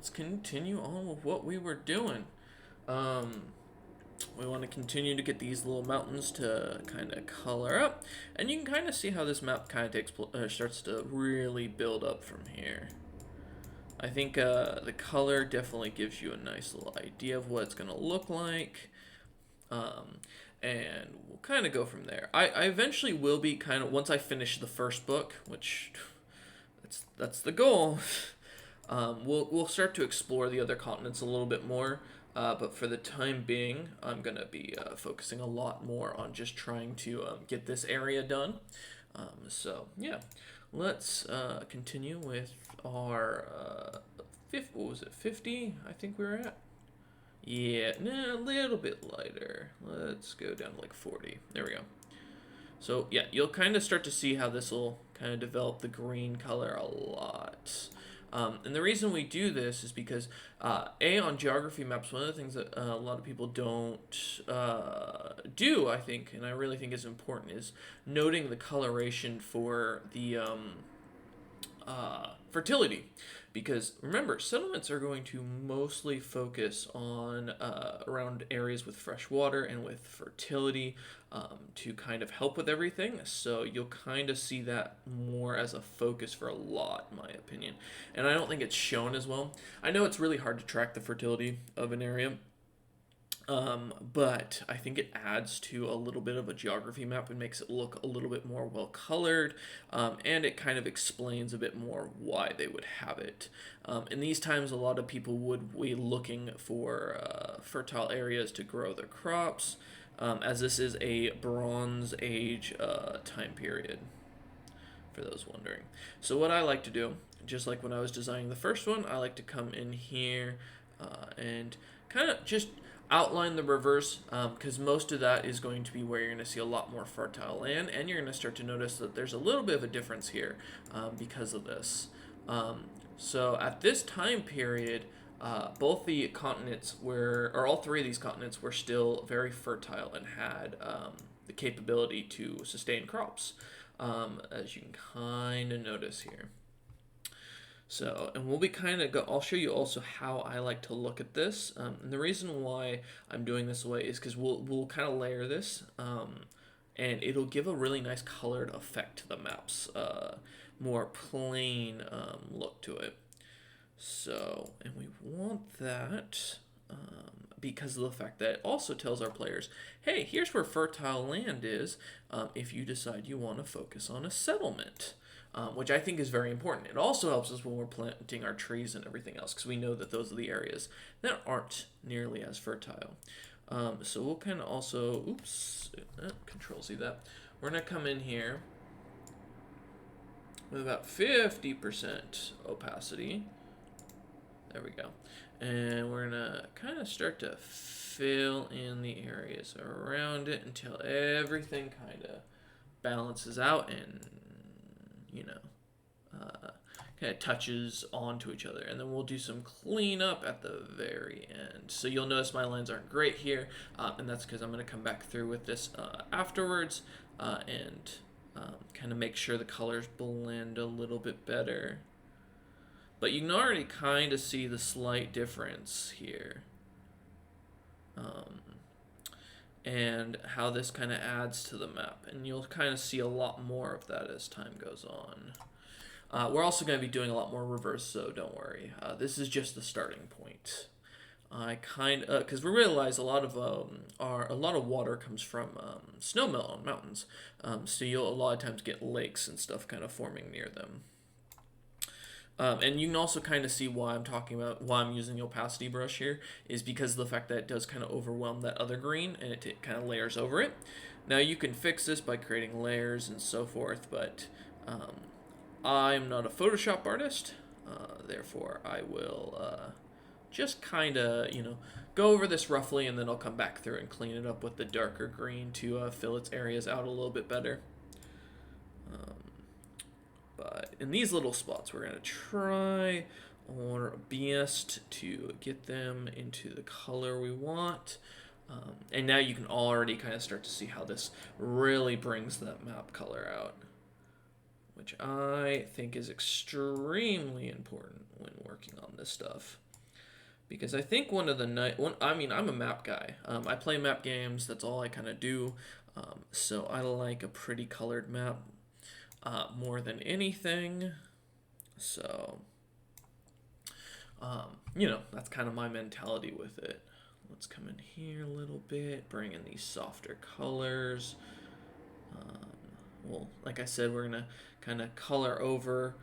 let's continue on with what we were doing. Um, we want to continue to get these little mountains to kind of color up, and you can kind of see how this map kind of starts to really build up from here. I think the color definitely gives you a nice little idea of what it's going to look like. Um, and we'll kind of go from there. I eventually will be kind of, once I finish the first book, which that's the goal. We'll start to explore the other continents a little bit more, but for the time being, I'm gonna be focusing a lot more on just trying to get this area done. So yeah, let's continue with our what was it, 50? I think we were at. Yeah, nah, a little bit lighter. Let's go down to like 40. There we go. So yeah, you'll kind of start to see how this will kind of develop the green color a lot. And the reason we do this is because, on geography maps, one of the things that a lot of people don't do, I think, and I really think is important, is noting the coloration for the fertility. Because remember, settlements are going to mostly focus on around areas with fresh water and with fertility to kind of help with everything. So you'll kind of see that more as a focus for a lot, in my opinion. And I don't think it's shown as well. I know it's really hard to track the fertility of an area, but I think it adds to a little bit of a geography map and makes it look a little bit more well colored, and it kind of explains a bit more why they would have it. In these times, a lot of people would be looking for fertile areas to grow their crops, as this is a Bronze Age time period, for those wondering. So, what I like to do, just like when I was designing the first one, I like to come in here and kind of just outline the reverse, because most of that is going to be where you're going to see a lot more fertile land, and you're going to start to notice that there's a little bit of a difference here because of this. So at this time period, both the continents were, or all three of these continents were still very fertile and had the capability to sustain crops, as you can kind of notice here. So, and we'll be kind of I'll show you also how I like to look at this. And the reason why I'm doing this way is because we'll kind of layer this, and it'll give a really nice colored effect to the maps, more plain look to it. So, and we want that because of the fact that it also tells our players, hey, here's where fertile land is if you decide you want to focus on a settlement. Which I think is very important. It also helps us when we're planting our trees and everything else, because we know that those are the areas that aren't nearly as fertile. So we'll kind of also, Control Z that. We're going to come in here with about 50% opacity. There we go. And we're going to kind of start to fill in the areas around it until everything kind of balances out and kind of touches onto each other. And then we'll do some cleanup at the very end. So you'll notice my lines aren't great here, and that's because I'm going to come back through with this afterwards and kind of make sure the colors blend a little bit better. But you can already kind of see the slight difference here. And how this kind of adds to the map. And you'll kind of see a lot more of that as time goes on. We're also going to be doing a lot more reverse, so don't worry. This is just the starting point. Because we realize a lot of water comes from snowmelt on mountains, so you'll a lot of times get lakes and stuff kind of forming near them. And you can also kind of see why I'm using the opacity brush here is because of the fact that it does kind of overwhelm that other green and it kind of layers over it. Now you can fix this by creating layers and so forth, but I'm not a Photoshop artist, therefore I will just kind of, go over this roughly, and then I'll come back through and clean it up with the darker green to fill its areas out a little bit better. But in these little spots, we're going to try our best to get them into the color we want. And now you can already kind of start to see how this really brings that map color out, which I think is extremely important when working on this stuff. because I think one of the night one. I mean, I'm a map guy. I play map games. That's all I kind of do. So I like a pretty colored map more than anything. So that's kind of my mentality with it. Let's come in here a little bit, bring in these softer colors. Um, well, like I said, we're gonna kind of color over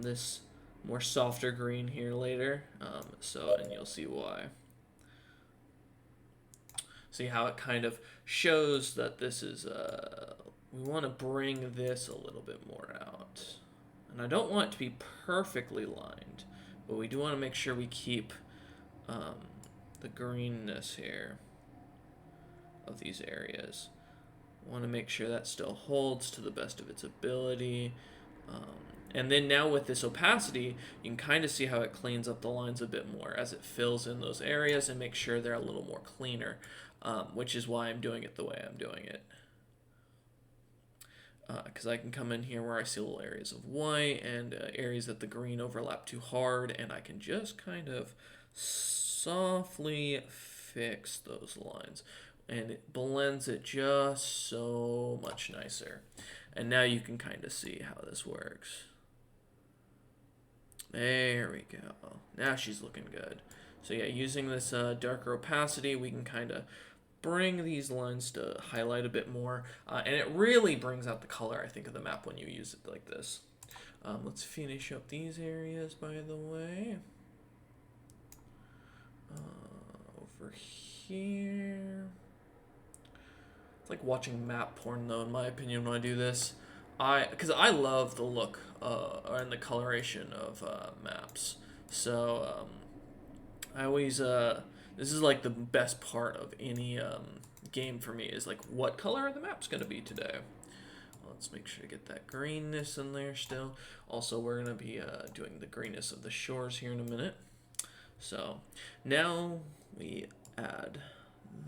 this more softer green here later. And you'll see why. See how it kind of shows that this is, we want to bring this a little bit more out. And I don't want it to be perfectly lined, but we do want to make sure we keep um, the greenness here of these areas. Want to make sure that still holds to the best of its ability. Um, and then now with this opacity, you can kind of see how it cleans up the lines a bit more as it fills in those areas and makes sure they're a little more cleaner, which is why I'm doing it the way I'm doing it. Because I can come in here where I see little areas of white and areas that the green overlap too hard, and I can just kind of softly fix those lines. And it blends it just so much nicer. And now you can kind of see how this works. There we go. Now she's looking good. So yeah, using this darker opacity, we can kind of bring these lines to highlight a bit more. And it really brings out the color, I think, of the map when you use it like this. Let's finish up these areas, by the way. Over here. It's like watching map porn, though, in my opinion, when I do this. Because I love the look and the coloration of maps. So I always this is like the best part of any game for me is like what color are the maps going to be today. Let's make sure to get that greenness in there still. Also, we're going to be doing the greenness of the shores here in a minute. So now we add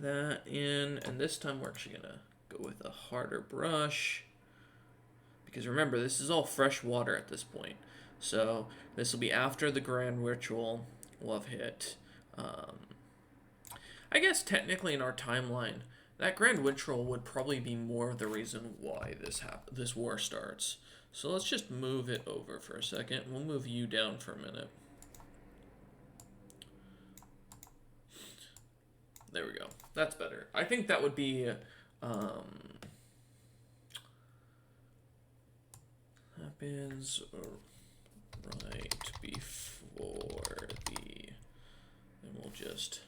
that in, and this time we're actually going to go with a harder brush. Because remember, this is all fresh water at this point. So this will be after the grand ritual will have hit. I guess technically in our timeline, that grand ritual would probably be more of the reason why this war starts. So let's just move it over for a second. We'll move you down for a minute. There we go. That's better. I think that would be... happens right before the... And we'll just...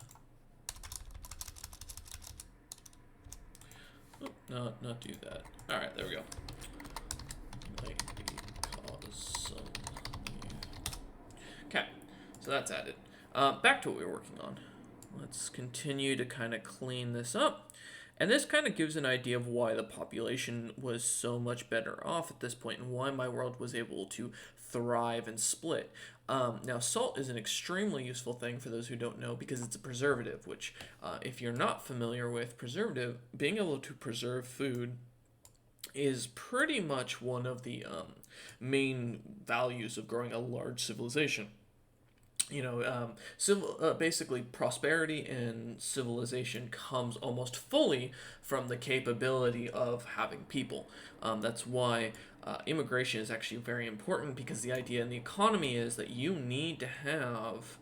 Not do that. Alright, there we go. Might cause some... Okay, so that's added. Back to what we were working on. Let's continue to kind of clean this up. And this kind of gives an idea of why the population was so much better off at this point and why my world was able to thrive and split. Now, salt is an extremely useful thing for those who don't know because it's a preservative, which if you're not familiar with preservative, being able to preserve food is pretty much one of the main values of growing a large civilization. Basically prosperity and civilization comes almost fully from the capability of having people. That's why immigration is actually very important because the idea in the economy is that you need to have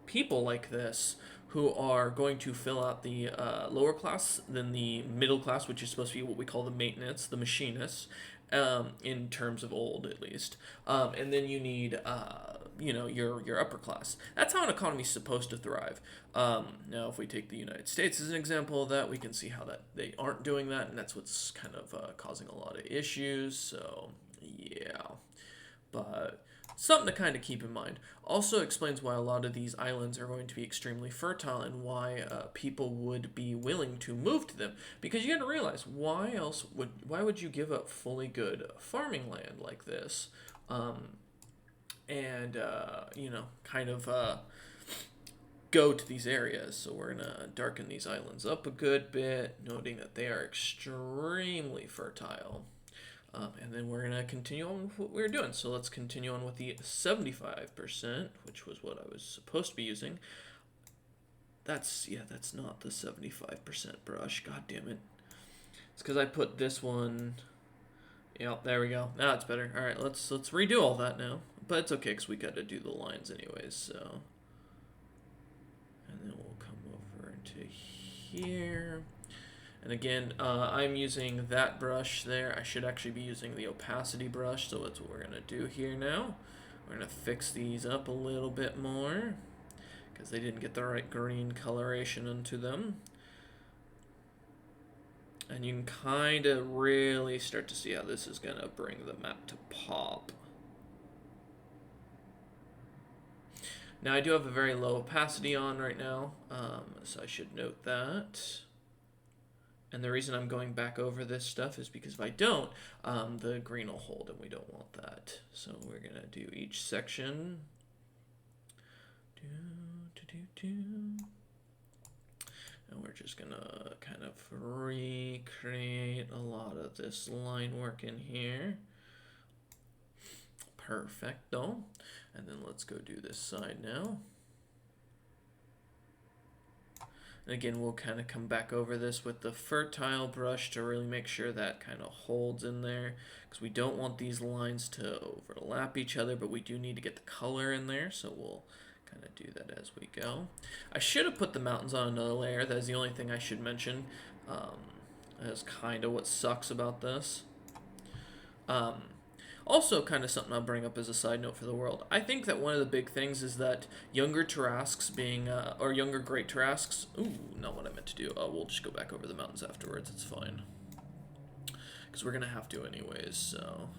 people like this who are going to fill out the lower class than the middle class, which is supposed to be what we call the maintenance, the machinists, in terms of old at least. And then you need your upper class. That's how an economy is supposed to thrive. Now, if we take the United States as an example of that, we can see how that they aren't doing that, and that's what's kind of causing a lot of issues. So, yeah. But something to kind of keep in mind. Also explains why a lot of these islands are going to be extremely fertile and why people would be willing to move to them. Because you got to realize, why would you give up fully good farming land like this? Go to these areas. So we're going to darken these islands up a good bit, noting that they are extremely fertile. And then we're gonna continue on with what we were doing. So let's continue on with the 75%, which was what I was supposed to be using. That's not the 75% brush. God damn it. It's because I put this one. Yep, there we go. Now it's better. All right, let's redo all that now. But it's okay because we got to do the lines anyways. So, and then we'll come over into here. And again, I'm using that brush there. I should actually be using the opacity brush, so that's what we're gonna do here now. We're gonna fix these up a little bit more because they didn't get the right green coloration into them. And you can kind of really start to see how this is gonna bring the map to pop. Now I do have a very low opacity on right now, so I should note that. And the reason I'm going back over this stuff is because if I don't, the green will hold, and we don't want that. So we're gonna do each section. And we're just gonna kind of recreate a lot of this line work in here. Perfecto. And then let's go do this side now. And again, we'll kind of come back over this with the fertile brush to really make sure that kind of holds in there, because we don't want these lines to overlap each other, but we do need to get the color in there, so we'll kind of do that as we go. I should have put the mountains on another layer. That is the only thing I should mention. That's kind of what sucks about this. Also, kind of something I'll bring up as a side note for the world. I think that one of the big things is that younger Tarrasques being, or younger Great Tarrasques, ooh, not what I meant to do. We'll just go back over the mountains afterwards, it's fine. Because we're going to have to anyways, so,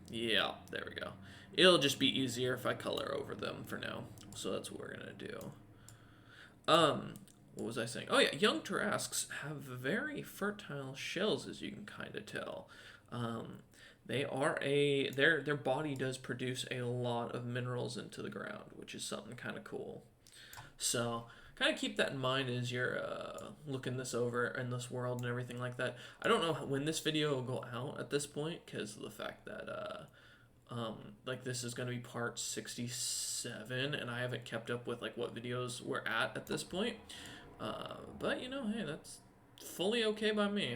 yeah, there we go. It'll just be easier if I color over them for now, so that's what we're going to do. What was I saying? Oh yeah, young Tarrasques have very fertile shells, as you can kind of tell. They are their body does produce a lot of minerals into the ground, which is something kind of cool. So kind of keep that in mind as you're looking this over in this world and everything like that. I don't know when this video will go out at this point because of the fact that like this is going to be part 67 and I haven't kept up with like what videos we're at this point. But you know, hey, that's fully okay by me.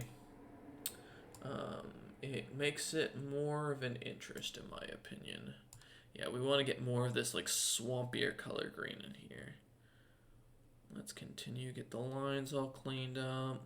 It makes it more of an interest in my opinion. Yeah, we want to get more of this like swampier color green in here. Let's continue, get the lines all cleaned up.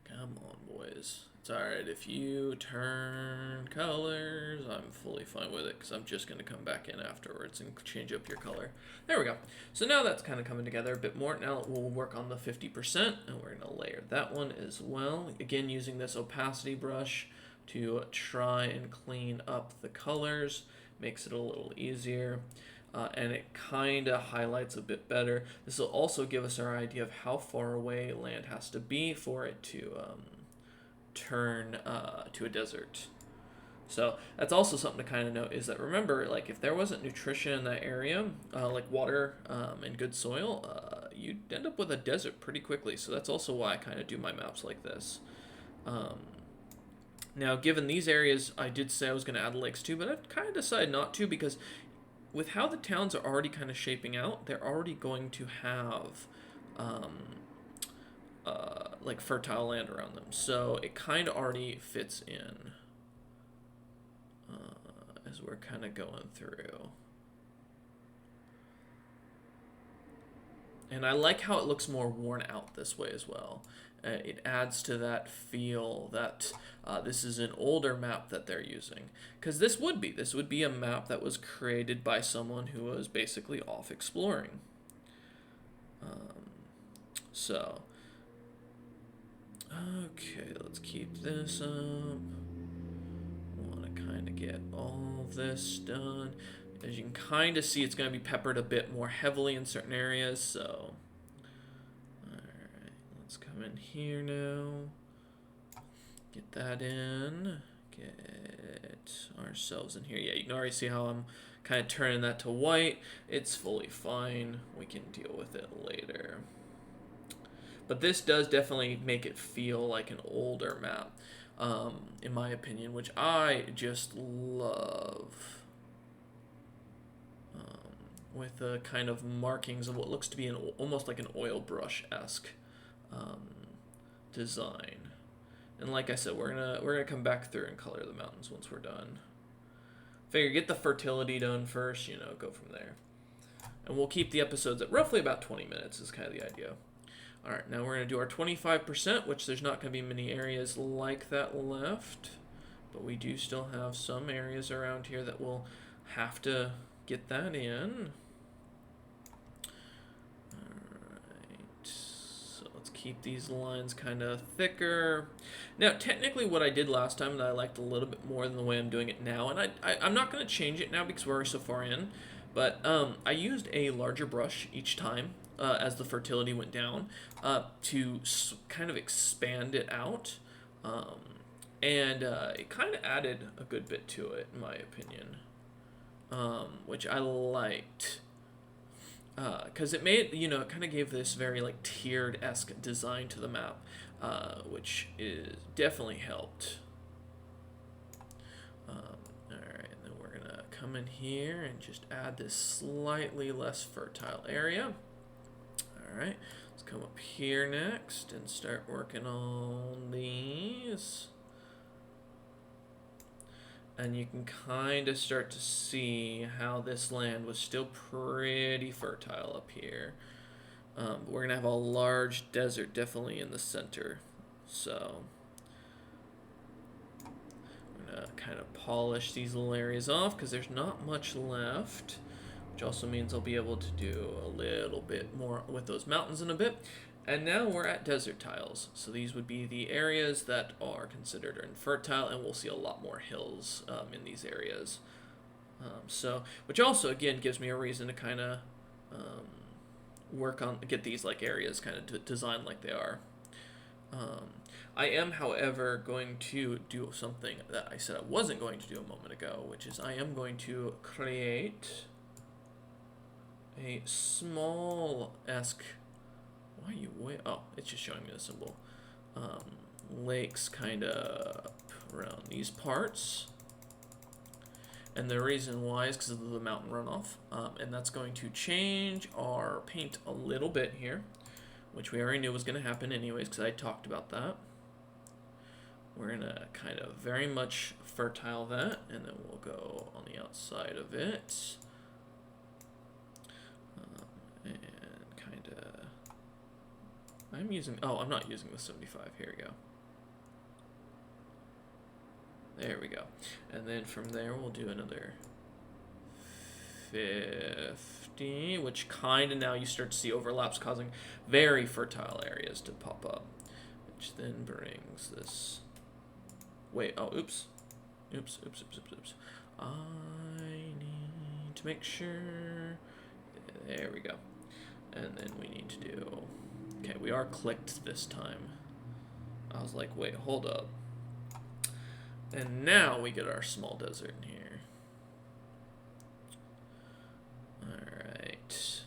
Come on, boys. It's alright if you turn colors. I'm fully fine with it because I'm just going to come back in afterwards and change up your color. There we go. So now that's kind of coming together a bit more. Now we'll work on the 50% and we're going to layer that one as well. Again, using this opacity brush to try and clean up the colors. Makes it a little easier. And it kind of highlights a bit better. This will also give us our idea of how far away land has to be for it to turn to a desert. So that's also something to kind of note is that remember, like if there wasn't nutrition in that area, like water and good soil, you'd end up with a desert pretty quickly. So that's also why I kind of do my maps like this. Now, given these areas, I did say I was going to add lakes too, but I've kind of decided not to because with how the towns are already kind of shaping out, they're already going to have like fertile land around them. So it kind of already fits in as we're kind of going through. And I like how it looks more worn out this way as well. It adds to that feel that this is an older map that they're using. Because this would be a map that was created by someone who was basically off exploring. So, okay, let's keep this up. Want to kind of get all of this done. As you can kind of see, it's going to be peppered a bit more heavily in certain areas, so... Alright, let's come in here now. Get that in. Get ourselves in here. Yeah, you can already see how I'm kind of turning that to white. It's fully fine. We can deal with it later. But this does definitely make it feel like an older map, in my opinion, which I just love. With the kind of markings of what looks to be almost like an oil brush-esque um, design. And like I said, we're gonna come back through and color the mountains once we're done. Figure get the fertility done first, go from there. And we'll keep the episodes at roughly about 20 minutes is kind of the idea. All right, now we're going to do our 25%, which there's not going to be many areas like that left. But we do still have some areas around here that will have to get that in. Alright, so let's keep these lines kind of thicker. Now, technically what I did last time that I liked a little bit more than the way I'm doing it now, and I'm not going to change it now because we're so far in, but I used a larger brush each time as the fertility went down to kind of expand it out. And it kind of added a good bit to it, in my opinion. Which I liked, because it made, it kind of gave this very like tiered-esque design to the map, which is definitely helped. Alright, and then we're gonna come in here and just add this slightly less fertile area. Alright, let's come up here next and start working on these. And you can kind of start to see how this land was still pretty fertile up here. But we're going to have a large desert definitely in the center. So I'm going to kind of polish these little areas off because there's not much left. Which also means I'll be able to do a little bit more with those mountains in a bit. And now we're at desert tiles. So these would be the areas that are considered infertile, and we'll see a lot more hills in these areas. Which also, again, gives me a reason to kind of get these like areas kind of designed like they are. I am, however, going to do something that I said I wasn't going to do a moment ago, which is I am going to create a small-esque... Why are you way... Oh, it's just showing me the symbol. Lakes kind of around these parts. And the reason why is because of the mountain runoff. And that's going to change our paint a little bit here, which we already knew was going to happen anyways because I talked about that. We're going to kind of very much fertile that, and then we'll go on the outside of it. And kind of... I'm not using the 75. Here we go. There we go. And then from there, we'll do another 50, which kind of now you start to see overlaps causing very fertile areas to pop up, which then brings this... Wait, oh, oops. Oops. I need to make sure... There we go. And then we need to do... Okay, we are clicked this time. I was like, wait, hold up. And now we get our small desert in here. Alright.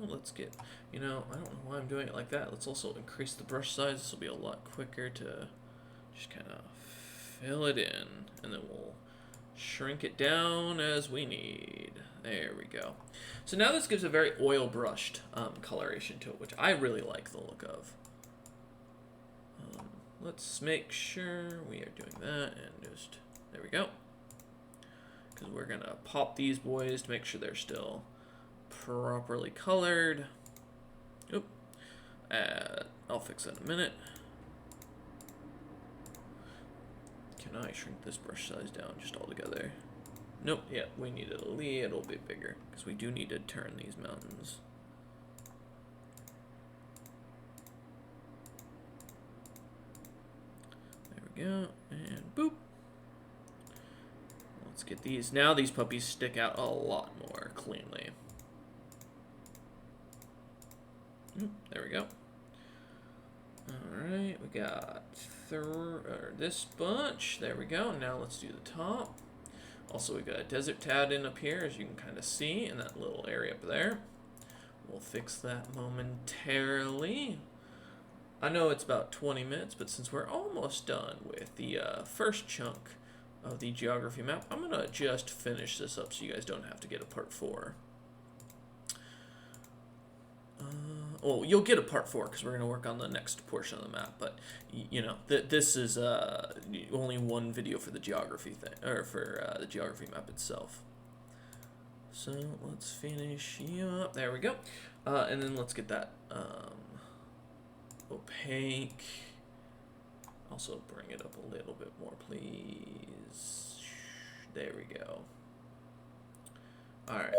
Let's get, I don't know why I'm doing it like that. Let's also increase the brush size. This will be a lot quicker to just kind of fill it in. And then we'll shrink it down as we need. There we go. So now this gives a very oil brushed coloration to it, which I really like the look of. Let's make sure we are doing that and just, there we go. Because we're going to pop these boys to make sure they're still properly colored. Oop. I'll fix that in a minute. Can I shrink this brush size down just altogether? Nope, yeah, we need it a little bit bigger because we do need to turn these mountains. There we go, and boop. Let's get these. Now these puppies stick out a lot more cleanly. There we go. Alright, we got this bunch. There we go. Now let's do the top. Also, we've got a desert tad in up here, as you can kind of see in that little area up there. We'll fix that momentarily. I know it's about 20 minutes, but since we're almost done with the first chunk of the geography map, I'm going to just finish this up so you guys don't have to get a part 4. Well, you'll get a part 4 because we're going to work on the next portion of the map, but you know, this is only one video for the geography thing, or for the geography map itself. So let's finish you up. There we go. And then let's get that opaque. Also bring it up a little bit more, please. There we go. All right.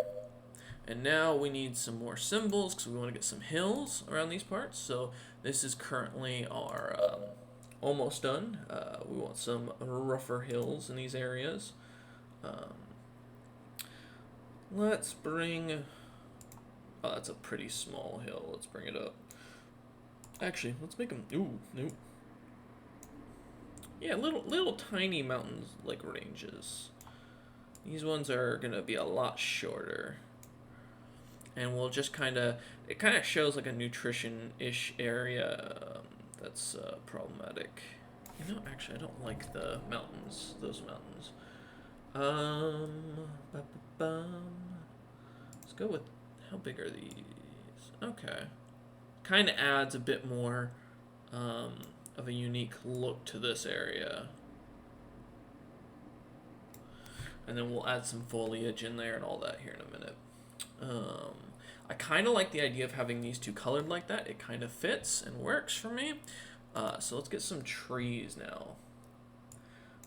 And now we need some more symbols because we want to get some hills around these parts. So this is currently our almost done. We want some rougher hills in these areas. Let's bring... Oh, that's a pretty small hill. Let's bring it up. Actually, let's make them... Ooh, nope. Yeah, little tiny mountains, like ranges. These ones are going to be a lot shorter. And we'll just kind of... It kind of shows like a nutrition-ish area that's problematic. You know, actually, I don't like the mountains. Those mountains. Let's go with, how big are these? Okay. Kind of adds a bit more of a unique look to this area. And then we'll add some foliage in there and all that here in a minute. I kind of like the idea of having these two colored like that. It kind of fits and works for me. So let's get some trees now.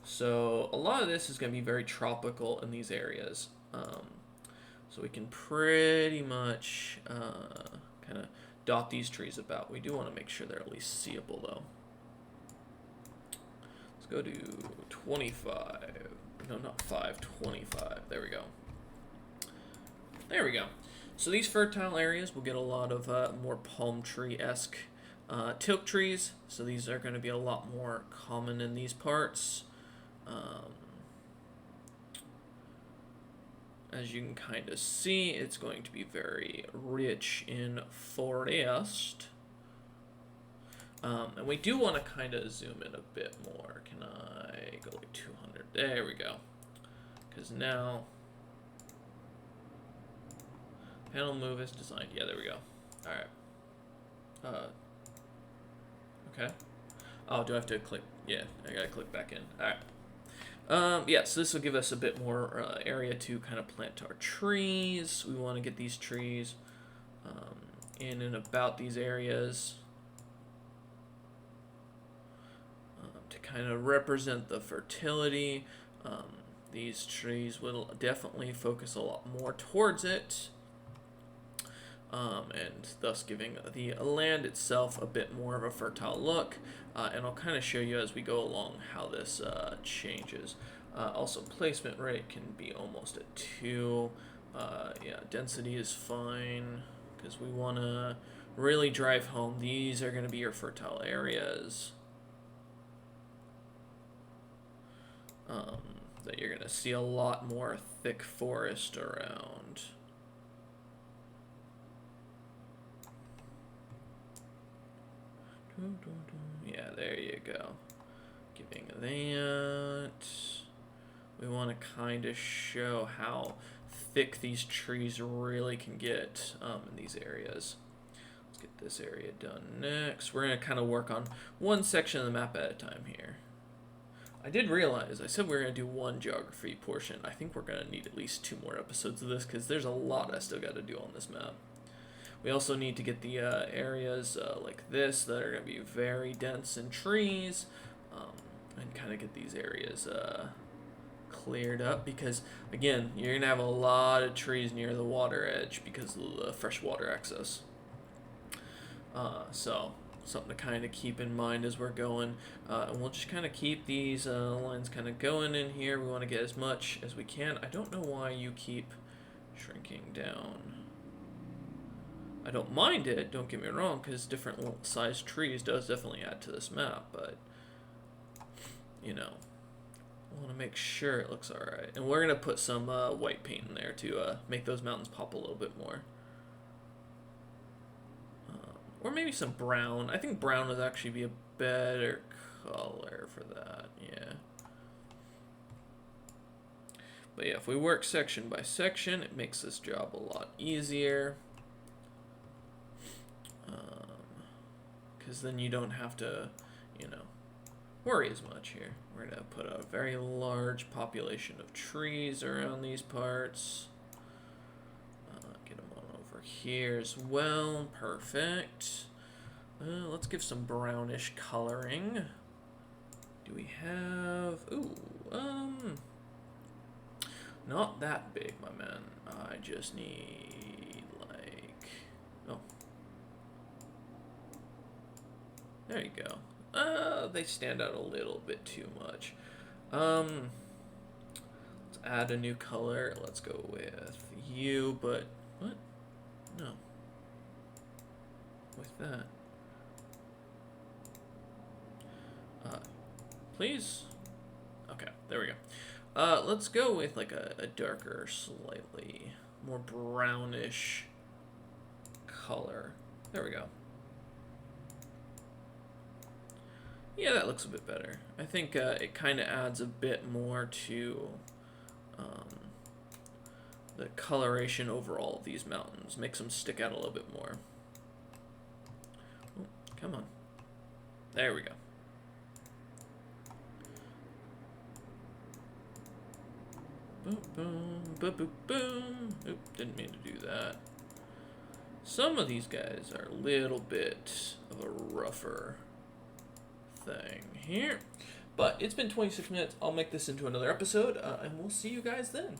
So a lot of this is going to be very tropical in these areas. So we can pretty much kind of dot these trees about. We do want to make sure they're at least seeable though. Let's go to 25. No, not 5, 25. There we go. There we go. So these fertile areas will get a lot of more palm tree-esque teak trees. So these are going to be a lot more common in these parts. As you can kind of see, it's going to be very rich in forest. And we do want to kind of zoom in a bit more. Can I go like 200? There we go. Because now, panel move is designed. Yeah, there we go. All right. Okay. Oh, do I have to click? Yeah, I gotta click back in. All right. Yeah, so this will give us a bit more area to kind of plant our trees. We want to get these trees in and about these areas to kind of represent the fertility. These trees will definitely focus a lot more towards it, and thus giving the land itself a bit more of a fertile look. And I'll kind of show you as we go along how this changes. Also, placement rate can be almost at 2. Yeah, density is fine because we want to really drive home these are going to be your fertile areas. That you're going to see a lot more thick forest around. Yeah, there you go. Giving that. We want to kind of show how thick these trees really can get in these areas. Let's get this area done next. We're going to kind of work on one section of the map at a time here. I did realize, I said we were going to do one geography portion. I think we're going to need at least 2 more episodes of this because there's a lot I still got to do on this map. We also need to get the areas like this that are going to be very dense in trees and kind of get these areas cleared up because, again, you're going to have a lot of trees near the water edge because of the freshwater access. So, something to kind of keep in mind as we're going. And we'll just kind of keep these lines kind of going in here. We want to get as much as we can. I don't know why you keep shrinking down. I don't mind it, don't get me wrong, because different size trees does definitely add to this map, but, you know, I want to make sure it looks alright. And we're going to put some white paint in there to make those mountains pop a little bit more. Or maybe some brown. I think brown would actually be a better color for that. Yeah. But yeah, if we work section by section, it makes this job a lot easier. Because then you don't have to, you know, worry as much here. We're going to put a very large population of trees around these parts. Get them on over here as well. Perfect. Let's give some brownish coloring. Do we have... Ooh, not that big, my man. I just need, like... Oh. There you go. They stand out a little bit too much. Let's add a new color. Let's go with you, but... What? No. With that. Please? Okay, there we go. Let's go with like a darker, slightly more brownish color. There we go. Yeah, that looks a bit better. I think it kind of adds a bit more to the coloration overall of these mountains. Makes them stick out a little bit more. Oh, come on. There we go. Boom, boom, boom, boom, boom. Oop, didn't mean to do that. Some of these guys are a little bit of a rougher thing here. But it's been 26 minutes. I'll make this into another episode, and we'll see you guys then.